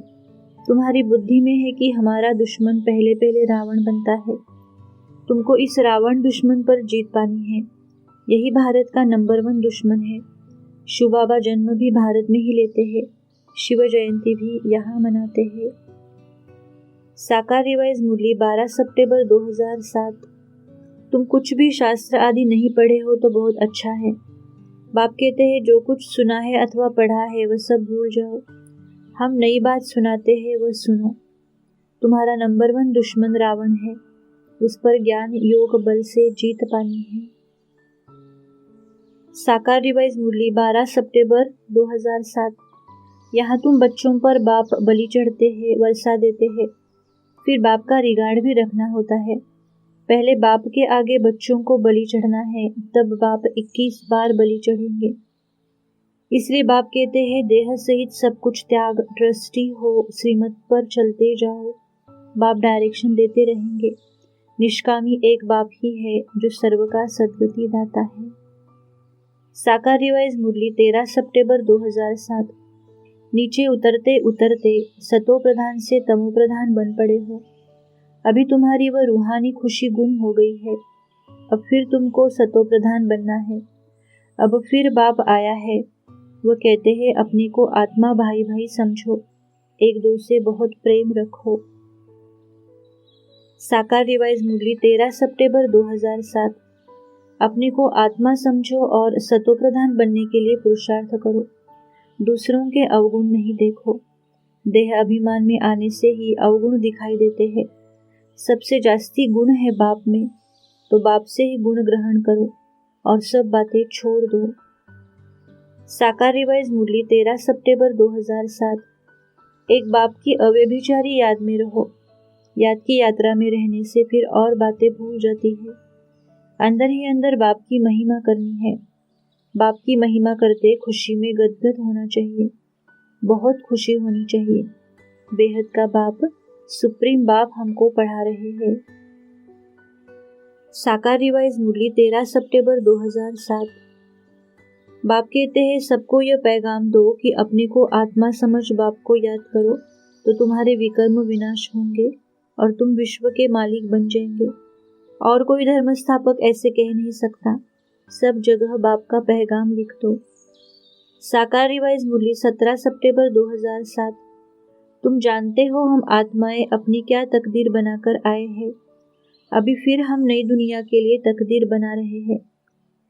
तुम्हारी बुद्धि में है कि हमारा दुश्मन पहले पहले रावण बनता है। तुमको इस रावण दुश्मन पर जीत पानी है। यही भारत का नंबर 1 दुश्मन है। शिव बाबा जन्म भी भारत में ही लेते हैं, शिव जयंती भी यहाँ मनाते हैं। साकार रिवाइज मुरली 12 सितंबर 2007। तुम कुछ भी शास्त्र आदि नहीं पढ़े हो तो बहुत अच्छा है। बाप कहते हैं जो कुछ सुना है अथवा पढ़ा है वह सब भूल जाओ। हम नई बात सुनाते हैं, वह सुनो। तुम्हारा नंबर 1 दुश्मन रावण है, उस पर ज्ञान योग बल से जीत पानी है। साकार रिवाइज मुरली 12 सितंबर 2007। यहाँ तुम बच्चों पर बाप बलि चढ़ते हैं, वर्षा देते हैं, फिर बाप का रिगार्ड भी रखना होता है। पहले बाप के आगे बच्चों को बलि चढ़ना है, तब बाप 21 बार बलि चढ़ेंगे। इसलिए बाप कहते हैं देह सहित सब कुछ त्याग, ट्रस्टी हो, श्रीमत पर चलते जाओ। बाप डायरेक्शन देते रहेंगे। निष्कामी एक बाप ही है जो सर्व का सद्गति दाता है। साकार रिवाइज मुरली 13 सितंबर 2007। नीचे उतरते उतरते सतो प्रधान से तमो प्रधान बन पड़े हो। अभी तुम्हारी वह रूहानी खुशी गुम हो गई है, अब फिर तुमको सतो प्रधान बनना है। अब फिर बाप आया है, वह कहते हैं अपने को आत्मा भाई भाई समझो, एक दो से बहुत प्रेम रखो। साकार रिवाइज मुरली 13 सितंबर 2007। अपने को आत्मा समझो और सतो प्रधान बनने के लिए पुरुषार्थ करो। दूसरों के अवगुण नहीं देखो। देह अभिमान में आने से ही अवगुण दिखाई देते हैं। सबसे जास्ती गुण है बाप में, तो बाप से ही गुण ग्रहण करो और सब बातें छोड़ दो। साकार रिवाइज मुरली 13 सितंबर 2007। एक बाप की अव्यभिचारी याद में रहो। याद की यात्रा में रहने से फिर और बातें भूल जाती है। अंदर ही अंदर बाप की महिमा करनी है। बाप की महिमा करते खुशी में गदगद होना चाहिए, बहुत खुशी होनी चाहिए। बेहद का बाप, सुप्रीम बाप हमको पढ़ा रहे हैं। साकार रिवाइज मुरली 13 सितंबर 2007। बाप कहते हैं सबको यह पैगाम दो कि अपने को आत्मा समझ बाप को याद करो तो तुम्हारे विकर्म विनाश होंगे और तुम विश्व के मालिक बन जाएंगे। और कोई धर्म स्थापक ऐसे कह नहीं सकता। सब जगह बाप का पैगाम लिख दो। साकार रिवाइज मुरली 17 सितंबर 2007। तुम जानते हो हम आत्माएं अपनी क्या तकदीर बनाकर आए हैं। अभी फिर हम नई दुनिया के लिए तकदीर बना रहे हैं।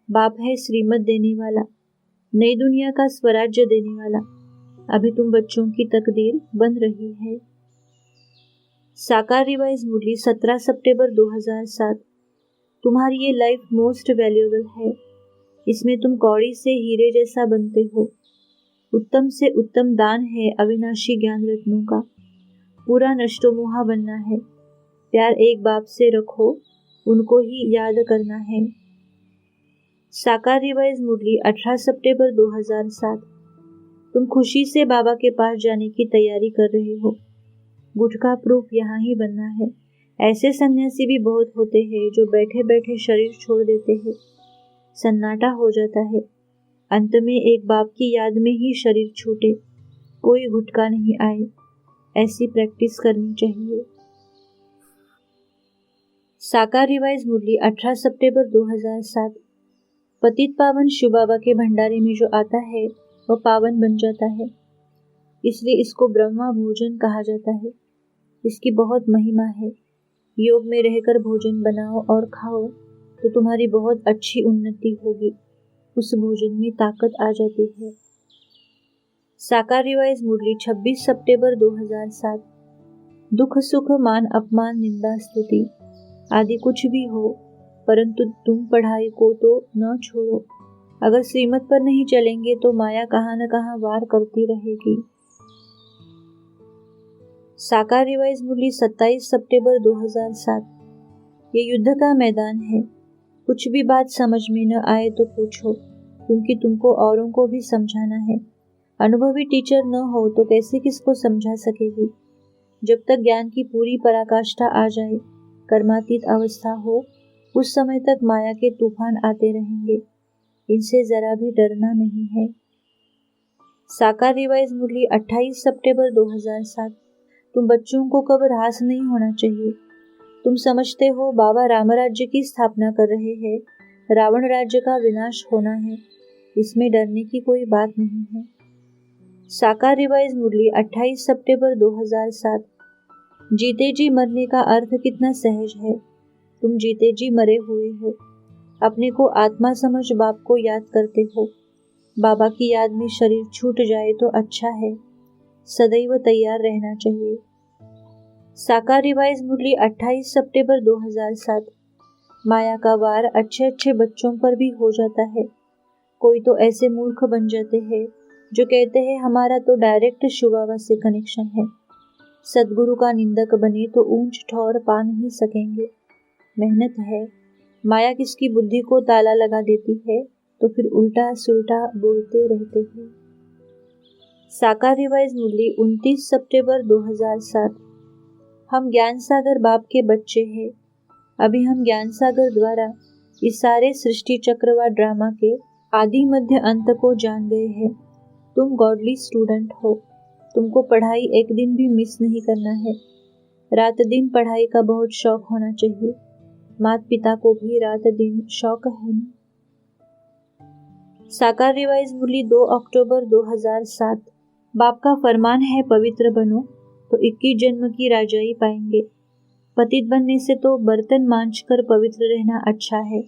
बाप है श्रीमत देने वाला, नई दुनिया का स्वराज्य देने वाला। अभी तुम बच्चों की तकदीर बन रही है। साकार रिवाइज मुरली 17 सितंबर 2007। तुम्हारी ये लाइफ मोस्ट वैल्यूएबल है। इसमें तुम कौड़ी से हीरे जैसा बनते हो। उत्तम से उत्तम दान है अविनाशी ज्ञान रत्नों का। पूरा नष्टोमोहा बनना है। प्यार एक बाप से रखो, उनको ही याद करना है। साकार रिवाइज मुरली 18 सितंबर 2007। तुम खुशी से बाबा के पास जाने की तैयारी कर रहे हो। गुटखा प्रूफ यहाँ ही बनना है। ऐसे सन्यासी भी बहुत होते हैं जो बैठे बैठे शरीर छोड़ देते हैं। सन्नाटा हो जाता है। अंत में एक बाप की याद में ही शरीर छूटे, कोई गुटका नहीं आए। ऐसी प्रैक्टिस करनी चाहिए। साकार रिवाइज मुरली 18 सितंबर 2007। पतित पावन शिव बाबा के भंडारे में जो आता है वह पावन बन जाता है, इसलिए इसको ब्रह्मा भोजन कहा जाता है। इसकी बहुत महिमा है। योग में रहकर भोजन बनाओ और खाओ तो तुम्हारी बहुत अच्छी उन्नति होगी। उस भोजन में ताकत आ जाती है। साकार रिवाइज मुरली 26 सितंबर 2007। दुख सुख मान अपमान निंदा स्तुति आदि कुछ भी हो, परंतु तुम पढ़ाई को तो न छोड़ो। अगर श्रीमत पर नहीं चलेंगे तो माया कहाँ न कहाँ वार करती रहेगी। साकार रिवाइज मुरली 27 सितंबर 2007। ये युद्ध का मैदान है। कुछ भी बात समझ में न आए तो पूछो, क्योंकि तुमको औरों को भी समझाना है। अनुभवी टीचर न हो तो कैसे किसको समझा सकेगी। जब तक ज्ञान की पूरी पराकाष्ठा आ जाए, कर्मातीत अवस्था हो, उस समय तक माया के तूफान आते रहेंगे। इनसे जरा भी डरना नहीं है। साकार रिवाइज मुरली 28 सितंबर 2007। तुम बच्चों को कब ह्रास नहीं होना चाहिए। तुम समझते हो बाबा राम राज्य की स्थापना कर रहे हैं, रावण राज्य का विनाश होना है, इसमें डरने की कोई बात नहीं है। साकार रिवाइज मुरली 28 सितंबर 2007। जीते जी मरने का अर्थ कितना सहज है। तुम जीते जी मरे हुए हो, अपने को आत्मा समझ बाप को याद करते हो। बाबा की याद में शरीर छूट जाए तो अच्छा है, सदैव तैयार रहना चाहिए। साकार रिवाइज मुरली 28 सितंबर 2007। माया का वार अच्छे अच्छे बच्चों पर भी हो जाता है। कोई तो ऐसे मूर्ख बन जाते हैं जो कहते हैं हमारा तो डायरेक्ट शिव बाबा से कनेक्शन है। सदगुरु का निंदक बने तो ऊंच ठौर पा नहीं सकेंगे। मेहनत है। माया किसकी बुद्धि को ताला लगा देती है तो फिर उल्टा सुल्टा बोलते रहते हैं। साकार रिवाइज मुरली 29 सितंबर 2007। हम ज्ञान सागर बाप के बच्चे हैं। अभी हम ज्ञान सागर द्वारा इस सारे सृष्टि चक्र व ड्रामा के आदि मध्य अंत को जान गए हैं। तुम गॉडली स्टूडेंट हो। तुमको पढ़ाई एक दिन भी मिस नहीं करना है। रात दिन पढ़ाई का बहुत शौक होना चाहिए। माता पिता को भी रात दिन शौक है ना। साकार रिवाइज मुरली 2 अक्टूबर 2007। बाप का फरमान है पवित्र बनो तो 21 जन्म की राजाई पाएंगे। पतित बनने से तो बर्तन मांझ कर पवित्र रहना अच्छा है,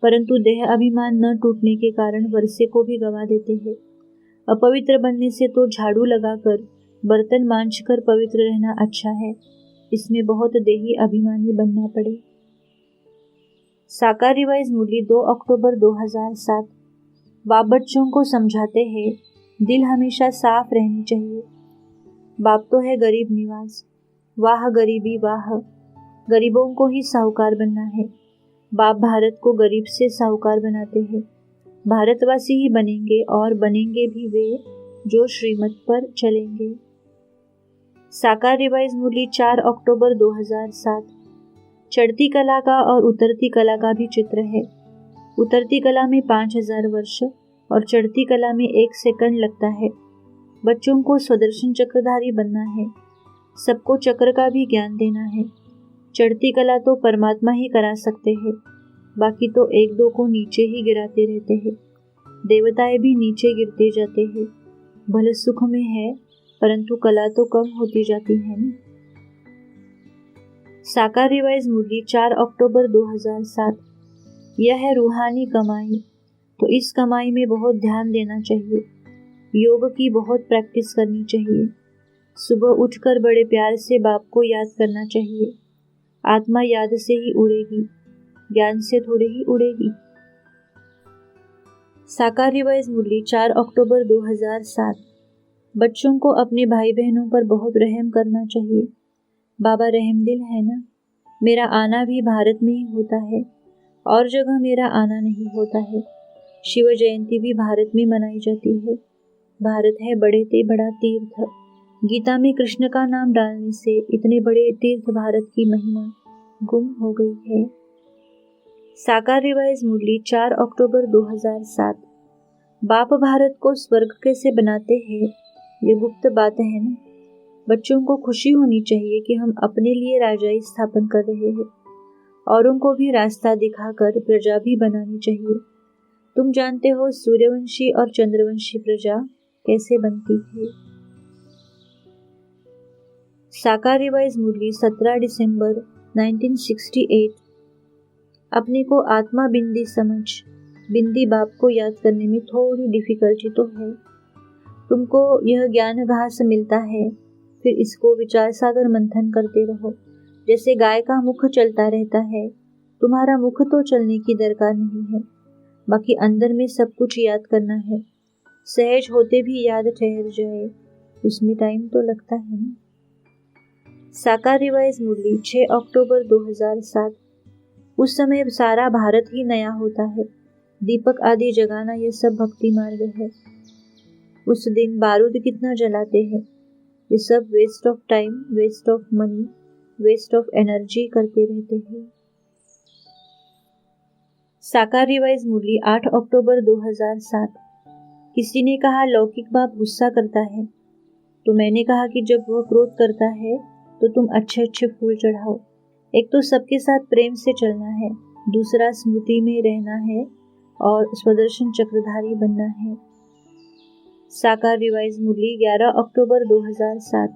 परंतु देह अभिमान न टूटने के कारण वर्षे को भी गवा देते हैं। अपवित्र बनने से तो झाड़ू लगाकर बर्तन मांझ कर पवित्र रहना अच्छा है, इसमें बहुत देही अभिमानी बनना पड़े। साकार रिवाइज मुरली 2 अक्टूबर 2007। बाप बच्चों को समझाते हैं दिल हमेशा साफ रहनी चाहिए। बाप तो है गरीब निवास। वाह गरीबी वाह, गरीबों को ही साहूकार बनना है। बाप भारत को गरीब से साहूकार बनाते हैं। भारतवासी ही बनेंगे और बनेंगे भी वे जो श्रीमत पर चलेंगे। साकार रिवाइज मुरली 4 अक्टूबर 2007। चढ़ती कला का और उतरती कला का भी चित्र है। उतरती कला में 5000 वर्ष और चढ़ती कला में 1 सेकंड लगता है। बच्चों को स्वदर्शन चक्रधारी बनना है। सबको चक्र का भी ज्ञान देना है। चढ़ती कला तो परमात्मा ही करा सकते हैं, बाकी तो एक दो को नीचे ही गिराते रहते हैं। देवताएं भी नीचे गिरते जाते हैं। भले सुख में है, परंतु कला तो कम होती जाती है ना। साकार रिवाइज मुरली 4 अक्टूबर 2007। यह है रूहानी कमाई, तो इस कमाई में बहुत ध्यान देना चाहिए। योग की बहुत प्रैक्टिस करनी चाहिए। सुबह उठकर बड़े प्यार से बाप को याद करना चाहिए। आत्मा याद से ही उड़ेगी, ज्ञान से थोड़े ही उड़ेगी। साकार रिवाइज मुरली 4 अक्टूबर 2007। बच्चों को अपने भाई बहनों पर बहुत रहम करना चाहिए। बाबा रहमदिल है ना। मेरा आना भी भारत में ही होता है, और जगह मेरा आना नहीं होता है। शिव जयंती भी भारत में मनाई जाती है। भारत है बड़े ते बड़ा तीर्थ। गीता में कृष्ण का नाम डालने से इतने बड़े तीर्थ भारत की महिमा गुम हो गई है। साकार रिवाइज मुरली 4 अक्टूबर 2007। बाप भारत को स्वर्ग कैसे बनाते हैं, ये गुप्त बात है ना। बच्चों को खुशी होनी चाहिए कि हम अपने लिए राजाई स्थापन कर रहे हैं। औरों को भी रास्ता दिखाकर प्रजा भी बनानी चाहिए। तुम जानते हो सूर्यवंशी और चंद्रवंशी प्रजा कैसे बनती है। साकार रिवाइज मुरली 17 दिसंबर 1968। अपने को आत्मा बिंदी समझ। बिंदी बाप को याद करने में थोड़ी डिफिकल्टी तो है। तुमको यह ज्ञान घास मिलता है, फिर इसको विचार सागर मंथन करते रहो। जैसे गाय का मुख चलता रहता है, तुम्हारा मुख तो चलने की दरकार नहीं है, बाकी अंदर में सब कुछ याद करना है। सहज होते भी याद ठहर जाए, उसमें टाइम तो लगता है ना। साकार रिवाइज मुरली 6 अक्टूबर 2007। उस समय सारा भारत ही नया होता है। दीपक आदि जगाना ये सब भक्ति मार्ग है। उस दिन बारूद कितना जलाते हैं। ये सब waste of time, waste of money, waste of energy करते रहते हैं। साकार रिवाइज मुरली 8 अक्टूबर 2007। किसी ने कहा लौकिक बाप गुस्सा करता है, तो मैंने कहा कि जब वह क्रोध करता है तो तुम अच्छे अच्छे फूल चढ़ाओ। एक तो सबके साथ प्रेम से चलना है, दूसरा स्मृति में रहना है और स्वदर्शन चक्रधारी बनना है। साकार रिवाइज मुरली 11 अक्टूबर 2007।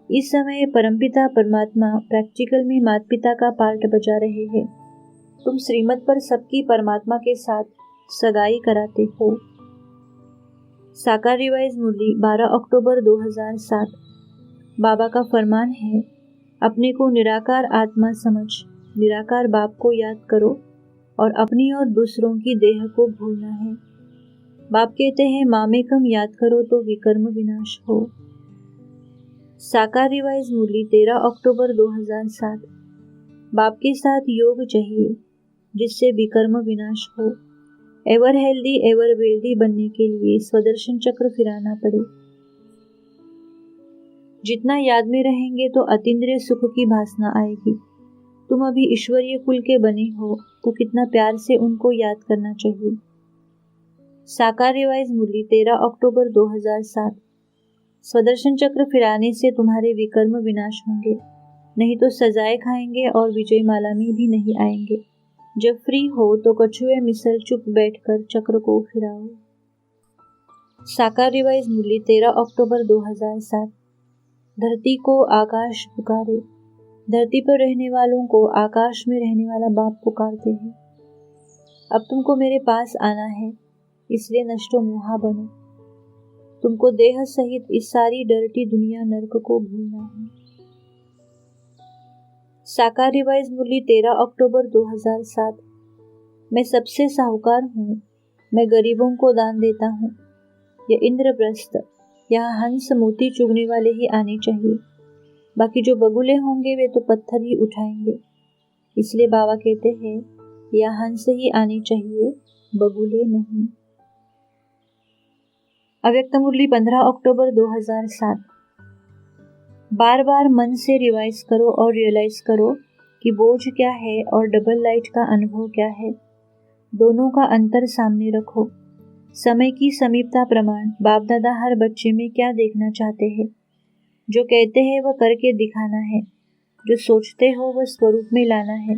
इस समय परमपिता परमात्मा प्रैक्टिकल में माता पिता का पार्ट बजा रहे हैं। तुम श्रीमत पर सबकी परमात्मा के साथ सगाई कराते हो। साकार रिवाइज मुरली 12 अक्टूबर 2007। बाबा का फरमान है, अपने को निराकार आत्मा समझ निराकार बाप को याद करो और अपनी और दूसरों की देह को भूलना है। बाप कहते हैं मामेकम याद करो तो विकर्म विनाश हो। साकार रिवाइज मुरली 13 अक्टूबर 2007। बाप के साथ योग चाहिए जिससे विकर्म विनाश हो। एवर हेल्दी एवर वेल्दी बनने के लिए स्वदर्शन चक्र फिराना पड़े। जितना याद में रहेंगे तो अतीन्द्रिय सुख की भासना आएगी। तुम अभी ईश्वरीय कुल के बने हो तो कितना प्यार से उनको याद करना चाहिए। साकार रिवाइज मुरली 13 अक्टूबर 2007। स्वदर्शन चक्र फिराने से तुम्हारे विकर्म विनाश होंगे, नहीं तो सजाएं खाएंगे और विजय माला में भी नहीं आएंगे। जब फ्री हो तो कछुए मिसल चुप बैठकर चक्र को फिराओ। साकार रिवाइज मुरली 13 अक्टूबर 2007। धरती को आकाश पुकारे। धरती पर रहने वालों को आकाश में रहने वाला बाप पुकारते हैं। अब तुमको मेरे पास आना है, इसलिए नष्टो मोहा बनो। तुमको देह सहित इस सारी डरती दुनिया नरक को भूलना है। साकार रिवाइज मुरली 13 अक्टूबर 2007। मैं सबसे साहूकार हूँ, मैं गरीबों को दान देता हूँ। यह इंद्रप्रस्थ, यहाँ हंस मोती चुगने वाले ही आने चाहिए, बाकी जो बगुले होंगे वे तो पत्थर ही उठाएंगे। इसलिए बाबा कहते हैं यहाँ हंस ही आने चाहिए, बगुले नहीं। अव्यक्त मुरली 15 अक्टूबर 2007। बार बार मन से रिवाइज करो और रियलाइज करो कि बोझ क्या है और डबल लाइट का अनुभव क्या है। दोनों का अंतर सामने रखो। समय की समीपता प्रमाण बाप दादा हर बच्चे में क्या देखना चाहते हैं। जो कहते हैं वह करके दिखाना है, जो सोचते हो वह स्वरूप में लाना है,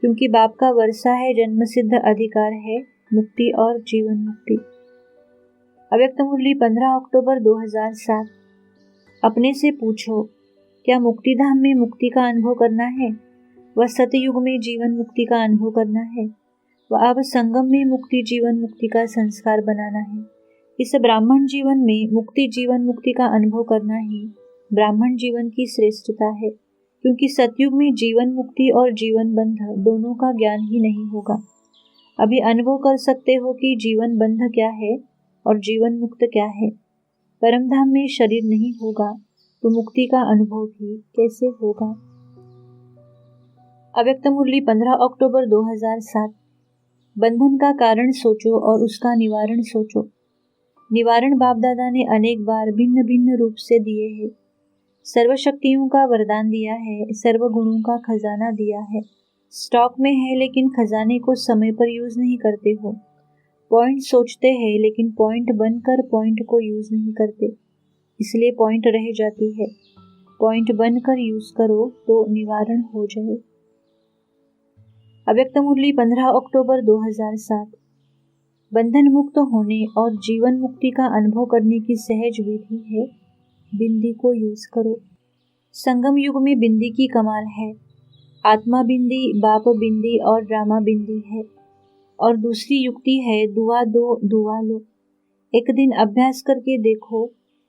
क्योंकि बाप का वर्षा है, जन्म सिद्ध अधिकार है, मुक्ति और जीवन मुक्ति। अव्यक्त मुरली 15 अक्टूबर 2007। अपने से पूछो, क्या मुक्तिधाम में मुक्ति का अनुभव करना है? वह सतयुग में जीवन मुक्ति का अनुभव करना है? वह अब संगम में मुक्ति जीवन मुक्ति का संस्कार बनाना है? इस ब्राह्मण जीवन में मुक्ति जीवन मुक्ति का अनुभव करना ही ब्राह्मण जीवन की श्रेष्ठता है, क्योंकि सतयुग में जीवन मुक्ति और जीवन बंध दोनों का ज्ञान ही नहीं होगा। अभी अनुभव कर सकते हो कि जीवन बंध क्या है और जीवन मुक्त क्या है। परमधाम में शरीर नहीं होगा तो मुक्ति का अनुभव भी कैसे होगा। अव्यक्त मुरली 15 अक्टूबर 2007। बंधन का कारण सोचो और उसका निवारण सोचो। निवारण बाप दादा ने अनेक बार भिन्न भिन्न रूप से दिए हैं। सर्वशक्तियों का वरदान दिया है, सर्व गुणों का खजाना दिया है। स्टॉक में है लेकिन खजाने को समय पर यूज नहीं करते हो। पॉइंट सोचते हैं लेकिन पॉइंट बनकर पॉइंट को यूज नहीं करते, इसलिए पॉइंट रह जाती है। पॉइंट बनकर यूज करो तो निवारण हो जाए। अव्यक्त मुरली 15 अक्टूबर 2007। बंधन मुक्त होने और जीवन मुक्ति का अनुभव करने की सहज विधि है, बिंदी को यूज करो। संगम युग में बिंदी की कमाल है। आत्मा बिंदी, बाप बिंदी और ड्रामा बिंदी है। और दूसरी युक्ति है दुआ दो दुआ लो। एक दिन अभ्यास करके देखो,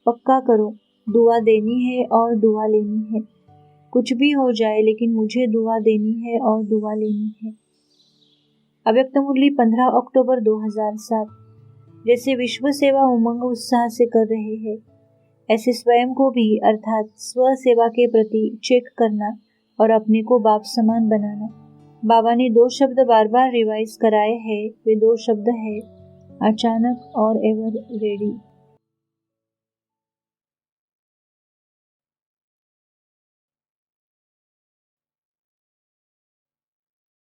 पक्का करो, दुआ देनी है और दुआ लेनी है। कुछ भी हो जाए लेकिन मुझे दुआ देनी है और दुआ लेनी है। अव्यक्त मुरली 15 अक्टूबर 2007। जैसे विश्व सेवा उमंग उत्साह से कर रहे हैं, ऐसे स्वयं को भी अर्थात स्व सेवा के प्रति चेक करना और अपने को बाप समान बनाना। बाबा ने 2 शब्द बार बार रिवाइज कराए हैं। वे 2 शब्द हैं, अचानक और एवर रेडी।